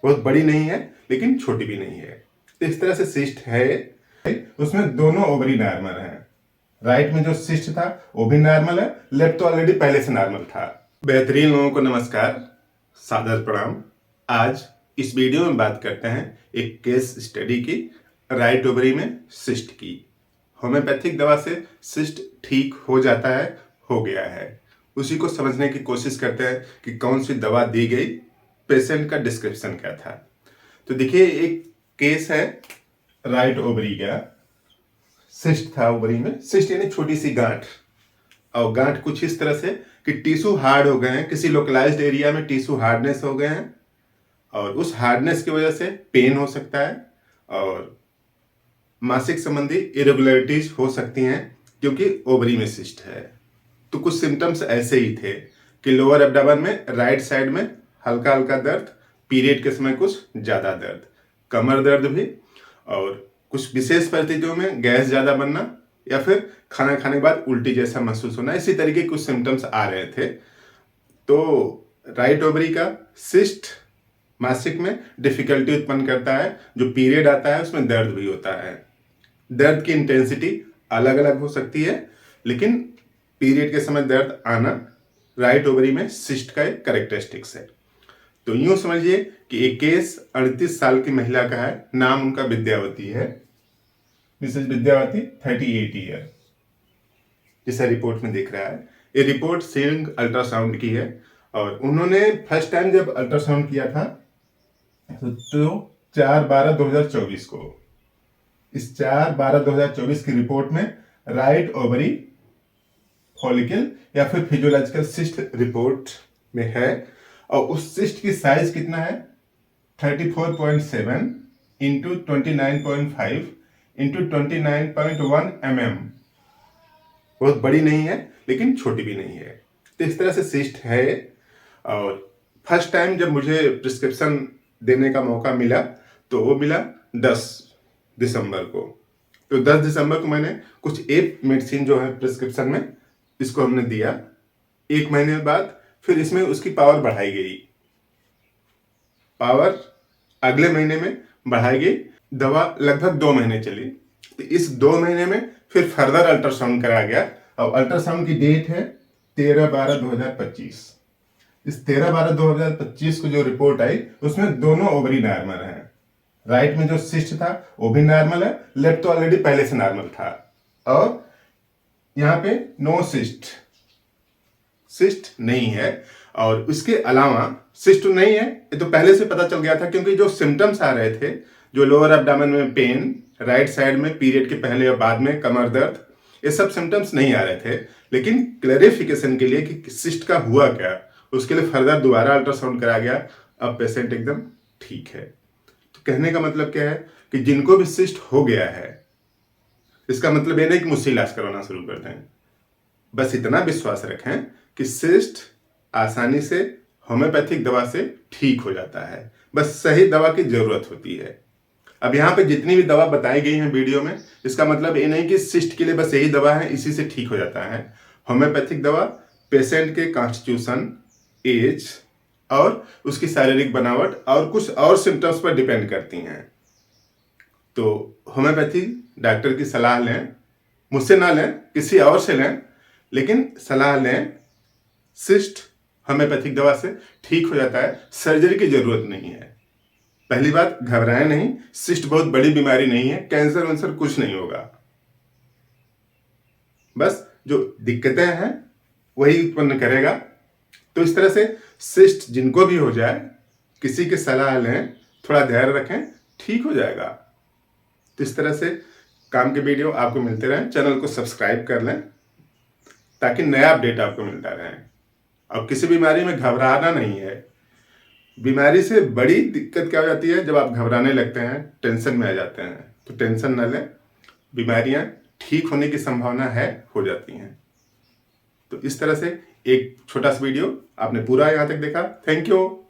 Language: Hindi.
बहुत बड़ी नहीं है लेकिन छोटी भी नहीं है। तो इस तरह से सिस्ट है, उसमें दोनों ओवरी नॉर्मल है। राइट में जो सिस्ट था वो भी नॉर्मल है, लेफ्ट तो ऑलरेडी पहले से नॉर्मल था। बेहतरीन लोगों को नमस्कार, सादर प्रणाम। आज इस वीडियो में बात करते हैं एक केस स्टडी की, राइट ओवरी में सिस्ट की। होम्योपैथिक दवा से सिस्ट ठीक हो जाता है, हो गया है, उसी को समझने की कोशिश करते हैं कि कौन सी दवा दी गई, पेशेंट का डिस्क्रिप्शन क्या था। तो देखिए, एक केस है राइट ओवरी का। सिस्ट था ओवरी में, सिस्ट यानी छोटी सी गांठ, और गांठ कुछ इस तरह से कि टिश्यू हार्ड हो गए हैं, किसी लोकलाइज्ड एरिया में टिश्यू हार्डनेस हो गए हैं, और उस हार्डनेस की वजह से पेन हो सकता है और मासिक संबंधी इरेगुलरिटीज हो सकती हैं क्योंकि ओवरी में सिस्ट है। तो कुछ सिम्टम्स ऐसे ही थे कि लोअर एब्डोमेन में राइट साइड में हल्का हल्का दर्द, पीरियड के समय कुछ ज़्यादा दर्द, कमर दर्द भी, और कुछ विशेष परिस्थितियों में गैस ज़्यादा बनना या फिर खाना खाने के बाद उल्टी जैसा महसूस होना, इसी तरीके के कुछ सिम्टम्स आ रहे थे। तो राइट ओवरी का सिस्ट मासिक में डिफिकल्टी उत्पन्न करता है, जो पीरियड आता है उसमें दर्द भी होता है। दर्द की इंटेंसिटी अलग अलग हो सकती है, लेकिन पीरियड के समय दर्द आना राइट ओवरी में सिस्ट का एक कैरेक्टरिस्टिक्स है। तो यूं समझिए कि एक केस 38 साल की महिला का है, नाम उनका विद्यावती है, मिसेज विद्यावती, 38 ईयर, जैसा रिपोर्ट में दिख रहा है। ये रिपोर्ट सीइंग अल्ट्रासाउंड की है, और उन्होंने फर्स्ट टाइम जब अल्ट्रासाउंड किया था तो 4/12/2024 को, इस 4/12/2024 की रिपोर्ट में राइट ओवरी फॉलिकल या फिर फिजियोलॉजिकल सिस्ट रिपोर्ट में है, और उस सिस्ट की साइज कितना है, 34.7 इंटू 29.5 इंटू 29.1 mm। बहुत बड़ी नहीं है लेकिन छोटी भी नहीं है। तो इस तरह से सिस्ट है, और फर्स्ट टाइम जब मुझे प्रिस्क्रिप्शन देने का मौका मिला तो वो मिला 10 दिसंबर को। तो 10 दिसंबर को मैंने कुछ एक मेडिसिन जो है प्रिस्क्रिप्शन में, इसको हमने दिया। एक महीने बाद फिर इसमें उसकी पावर बढ़ाई गई, पावर अगले महीने में बढ़ाई गई। दवा लगभग 2 महीने चली। तो इस 2 महीने में फिर फर्दर अल्ट्रासाउंड कराया गया, और अल्ट्रासाउंड की डेट है 13/12/2025। इस 13/12/2025 को जो रिपोर्ट आई उसमें दोनों ओवरी नॉर्मल है। राइट में जो सिस्ट था वो भी नॉर्मल है, लेफ्ट तो ऑलरेडी पहले से नॉर्मल था, और यहाँ पे नो सिस्ट, सिस्ट नहीं है। और उसके अलावा सिस्ट नहीं है, ये तो पहले से पता चल गया था, क्योंकि जो सिम्टम्स आ रहे थे, जो लोअर एब्डोमेन में पेन, राइट साइड में पीरियड के पहले और बाद में कमर दर्द, ये सब सिम्टम्स नहीं आ रहे थे। लेकिन क्लैरिफिकेशन के लिए कि सिस्ट का हुआ क्या, उसके लिए फर्दर दोबारा अल्ट्रासाउंड कराया गया। अब पेशेंट एकदम ठीक है। तो कहने का मतलब क्या है कि जिनको भी सिस्ट हो गया है, इसका मतलब ये नहीं कि मुझसे इलाज करवाना शुरू कर दें। बस इतना विश्वास रखें कि सिस्ट आसानी से होम्योपैथिक दवा से ठीक हो जाता है, बस सही दवा की जरूरत होती है। अब यहाँ पे जितनी भी दवा बताई गई है वीडियो में, इसका मतलब ये नहीं कि सिस्ट के लिए बस यही दवा है, इसी से ठीक हो जाता है। होम्योपैथिक दवा पेशेंट के कॉन्स्टिट्यूशन, एज और उसकी शारीरिक बनावट और कुछ और सिम्टम्स पर डिपेंड करती हैं। तो होम्योपैथी डॉक्टर की सलाह लें, मुझसे ना लें, किसी और से लें, लेकिन सलाह लें। सिस्ट होम्योपैथिक दवा से ठीक हो जाता है, सर्जरी की जरूरत नहीं है। पहली बात, घबराएं नहीं, सिस्ट बहुत बड़ी बीमारी नहीं है, कैंसर वैंसर कुछ नहीं होगा। बस जो दिक्कतें हैं वही उत्पन्न करेगा। तो इस तरह से सिस्ट जिनको भी हो जाए, किसी की सलाह लें, थोड़ा धैर्य रखें, ठीक हो जाएगा। तो इस तरह से काम के वीडियो आपको मिलते रहें। चैनल को सब्सक्राइब कर लें ताकि नया अपडेट आपको मिलता रहे। और किसी बीमारी में घबराना नहीं है। बीमारी से बड़ी दिक्कत क्या हो जाती है, जब आप घबराने लगते हैं, टेंशन में आ जाते हैं। तो टेंशन न लें, बीमारियां ठीक होने की संभावना है, हो जाती हैं। तो इस तरह से एक छोटा सा वीडियो आपने पूरा यहाँ तक देखा। Thank you.